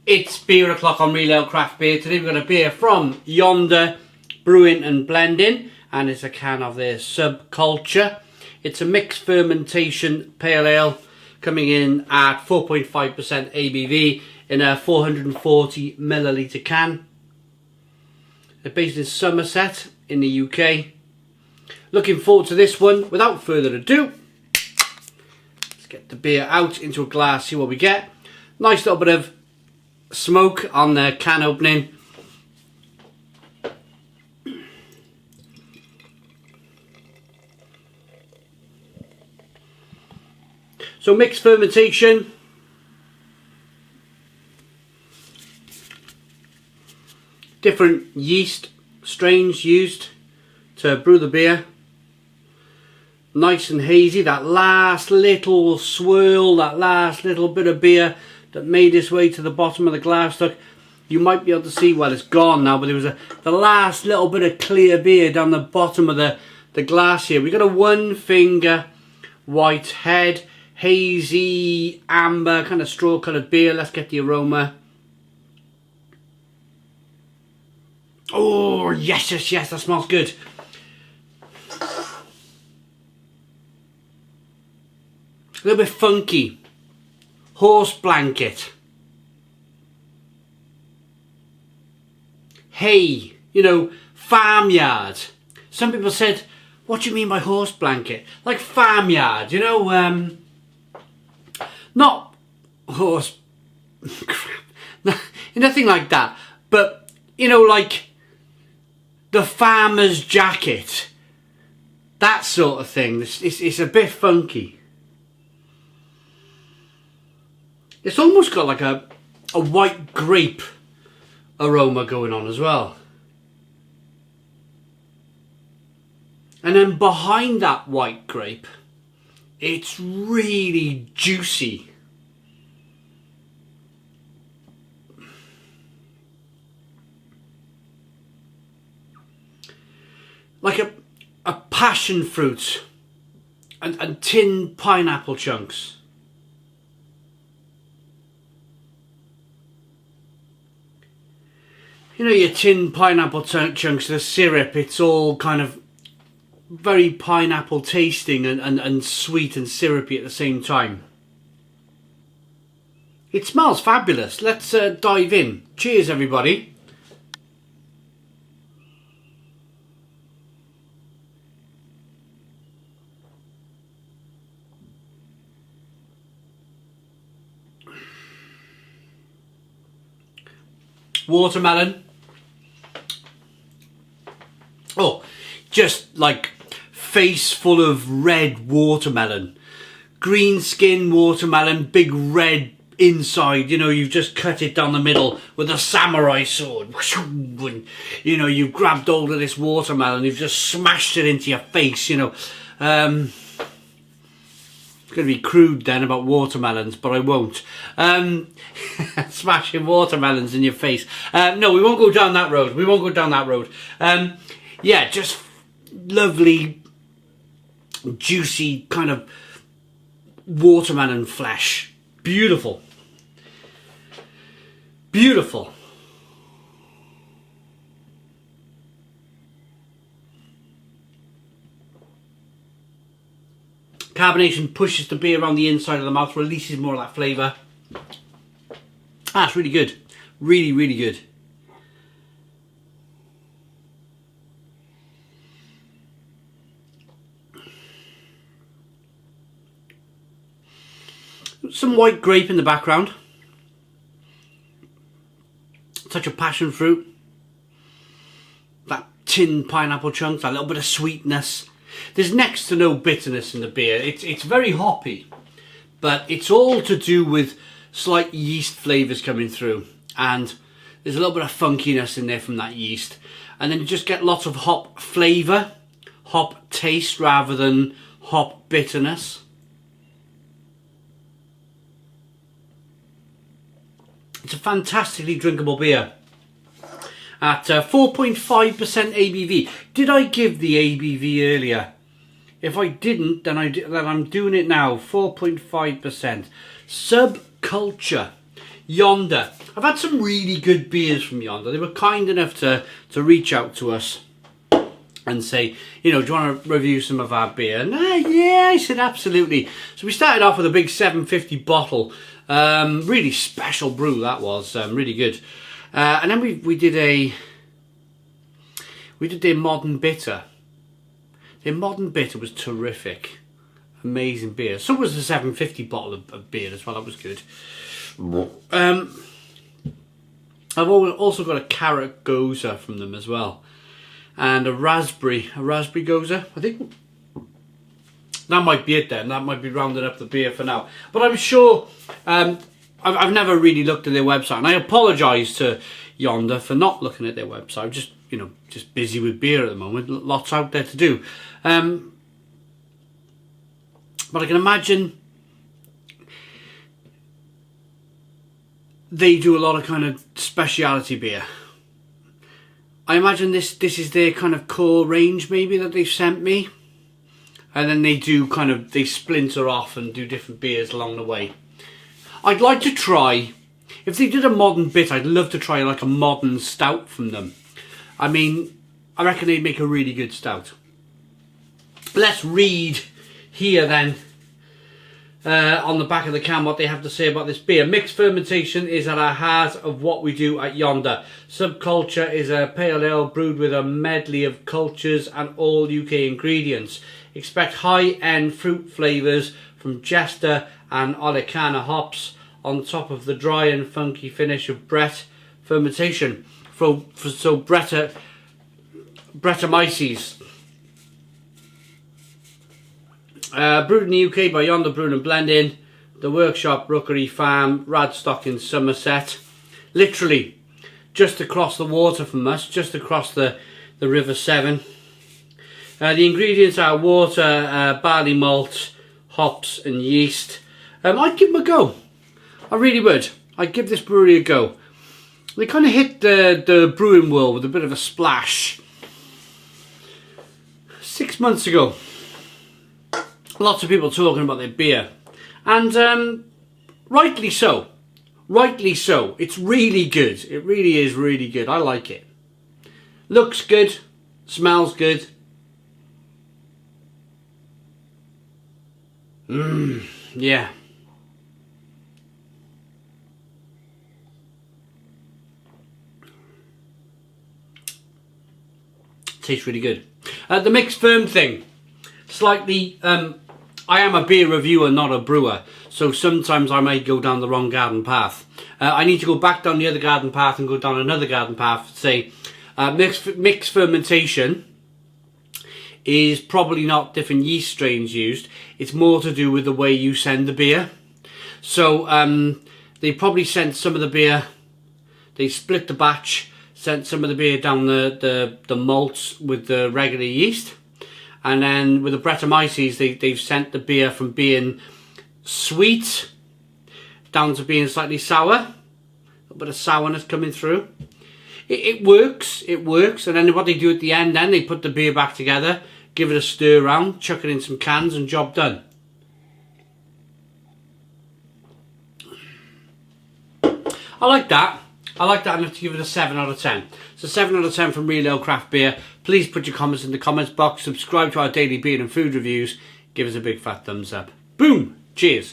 It's beer o'clock on Real Ale Craft Beer. Today we've got a beer from Yonder Brewing and Blending, and it's a can of their Subculture. It's a mixed fermentation pale ale coming in at 4.5% ABV in a 440 milliliter can. They're based in Somerset in the UK. Looking forward to this one. Without further ado, let's get the beer out into a glass, see what we get. Nice little bit of smoke on the can opening. So mixed fermentation. Different yeast strains used to brew the beer. Nice and hazy. That last little swirl, that last little bit of beer that made its way to the bottom of the glass. Look, you might be able to see, well, it's gone now, but there was the last little bit of clear beer down the bottom of the glass here. We got a one finger white head, hazy amber kind of straw coloured beer. Let's get the aroma. Oh yes, yes, yes, that smells good. A little bit funky. Horse blanket. Hay, you know, farmyard. Some people said, what do you mean by horse blanket? Like farmyard, you know, not horse crap, nothing like that, but you know, like the farmer's jacket, that sort of thing. It's a bit funky. It's almost got like a white grape aroma going on as well. And then behind that white grape, it's really juicy. Like a passion fruit and tinned pineapple chunks. You know, your tinned pineapple chunks, the syrup, it's all kind of very pineapple tasting and sweet and syrupy at the same time. It smells fabulous. Let's dive in. Cheers, everybody. Watermelon. Oh, just like face full of red watermelon. Green skin watermelon, big red inside. You know, you've just cut it down the middle with a samurai sword. And, you know, you've grabbed hold of this watermelon, you've just smashed it into your face, you know. It's going to be crude then about watermelons, but I won't. Smashing watermelons in your face. No, we won't go down that road. We won't go down that road. Yeah, just lovely, juicy kind of watermelon flesh. Beautiful. Beautiful. Carbonation pushes the beer around the inside of the mouth, releases more of that flavour. Ah, it's really good. Really, really good. Some white grape in the background. Touch of passion fruit. That tinned pineapple chunks, that little bit of sweetness. There's next to no bitterness in the beer. It's very hoppy, but it's all to do with slight yeast flavours coming through, and there's a little bit of funkiness in there from that yeast, and then you just get lots of hop flavour, hop taste rather than hop bitterness. It's a fantastically drinkable beer at 4.5% ABV. Did I give the ABV earlier? If I didn't, then I'm doing it now. 4.5%. Subculture. Yonder. I've had some really good beers from Yonder. They were kind enough to reach out to us and say, you know, do you want to review some of our beer? And yeah, I said absolutely. So we started off with a big 750 bottle. Really special brew that was, really good. And then we did their modern bitter. Their modern bitter was terrific. Amazing beer. So was the 750 bottle of beer as well. That was good. I've also got a carrot goza from them as well, and a raspberry goza. I think that might be it then. That might be rounding up the beer for now. But I'm sure, I've never really looked at their website, and I apologise to Yonder for not looking at their website. I'm just, you know, just busy with beer at the moment. Lots out there to do. But I can imagine they do a lot of kind of speciality beer. I imagine this is their kind of core range maybe that they've sent me. And then they splinter off and do different beers along the way. I'd like to try, if they did a modern bit, I'd love to try like a modern stout from them. I mean, I reckon they'd make a really good stout. Let's read here then, on the back of the can, what they have to say about this beer. Mixed fermentation is at our heart of what we do at Yonder. Subculture is a pale ale brewed with a medley of cultures and all UK ingredients. Expect high-end fruit flavours from Jester and Olicana hops on top of the dry and funky finish of Brett fermentation. So Brettanomyces. Brewed in the UK by Yonder Brewing and Blending, the Workshop Rookery Farm, Radstock in Somerset. Literally just across the water from us, just across the River Severn. The ingredients are water, barley malt, hops and yeast. I'd give them a go. I really would. I'd give this brewery a go. They kind of hit the brewing world with a bit of a splash 6 months ago. Lots of people talking about their beer, and rightly so. Rightly so. It's really good. It really is really good. I like it. Looks good. Smells good. Yeah. Tastes really good. The mixed firm thing. Slightly, I am a beer reviewer, not a brewer, so sometimes I may go down the wrong garden path. I need to go back down the other garden path and go down another garden path. Say, mixed fermentation is probably not different yeast strains used. It's more to do with the way you send the beer. So they probably sent some of the beer, they split the batch, sent some of the beer down the malts with the regular yeast. And then with the Brettanomyces, they've sent the beer from being sweet down to being slightly sour. A little bit of sourness coming through. It works. And then what they do at the end, then they put the beer back together, give it a stir around, chuck it in some cans, and job done. I like that. I like that enough to give it a 7 out of 10. So 7 out of 10 from Real Ale Craft Beer. Please put your comments in the comments box. Subscribe to our daily beer and food reviews. Give us a big fat thumbs up. Boom! Cheers.